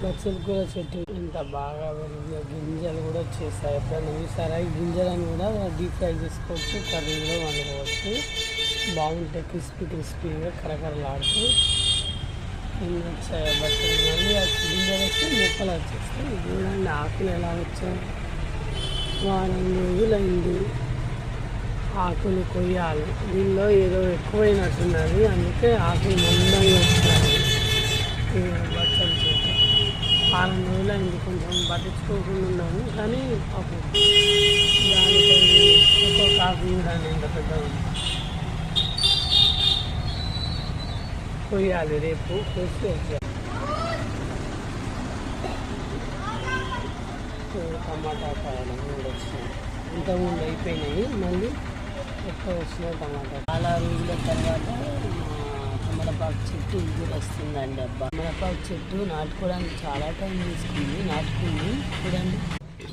బచ్చల కూర చెట్టు ఎంత బాగా పెరిగిందో, గింజలు కూడా వచ్చేస్తాయి. ఎప్పుడైనా చూసారా? ఈ గింజలను కూడా డీప్ ఫ్రై చేసుకోవచ్చు, కర్రీ కూడా వండుకోవచ్చు. బాగుంటాయి, క్రిస్పీగా కరకరలాడుతూ ఎన్ని వచ్చాయి బచ్చలు. మళ్ళీ ఆ గింజలు వచ్చి మొక్కలు వచ్చేస్తాయి. చూడండి ఆకులు ఎలా వచ్చాయి. వారం రోజులైంది ఆకులు కొయ్యాలి. దీనిలో ఏదో ఎక్కువైనట్టున్నది, అందుకే ఆకులు మందంగా వస్తున్నాయి. బచ్చల చెట్టు వారం రోజులైంది, కొంచెం పట్టించుకోకుండా ఉన్నాము. కానీ పాపం దానిపై ఒక్కొక్క ఆకు చూడండి ఎంత పెద్దగా ఉంది. కొయ్యాలి, రేపు కోసి వచ్చాయి. టమాటా కాయలు కూడా వచ్చినాయి, ఇంతకుముందు అయిపోయినాయి, మళ్ళీ ఎక్కువ వచ్చినాయి టమాటా. చాలా రోజుల తర్వాత తమలపాకు చెట్టు కూడా వస్తుందండి. అబ్బా, తమలపాకు చెట్టు నాటుకోవడానికి చాలా టైం తీసుకుంది. నాటుకుంది చూడండి.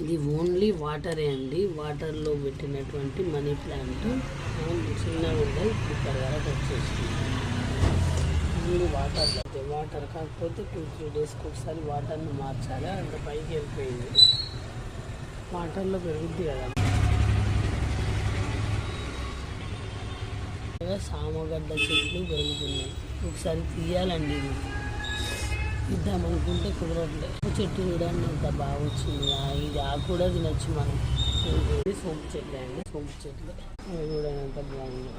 ఇది ఓన్లీ వాటరే అండి, వాటర్లో పెట్టినటువంటి మనీ ప్లాంట్. చిన్నగా ఉంటాయి, ఇక్కడ వరకు వచ్చేసింది. ఓన్లీ వాటర్లో, వాటర్ కాకపోతే 2-3 డేస్కి ఒకసారి వాటర్ని మార్చాలి. అంత పైకి వెళ్ళిపోయింది. వాటర్లో పెరుగుద్ది కదా. సామగడ్డ చెట్లు పెరుగుతున్నాయి. ఒకసారి తీయాలండి, ఇది ఇద్దామనుకుంటే కుదరట్లేదు. చెట్టు చూడండి ఎంత బాగా వచ్చింది. ఇది ఆకు కూడా తినచ్చు మనం. సోంపు చెట్లు అండి, సోంపు చెట్లు అవి కూడా ఎంత బాగుంది.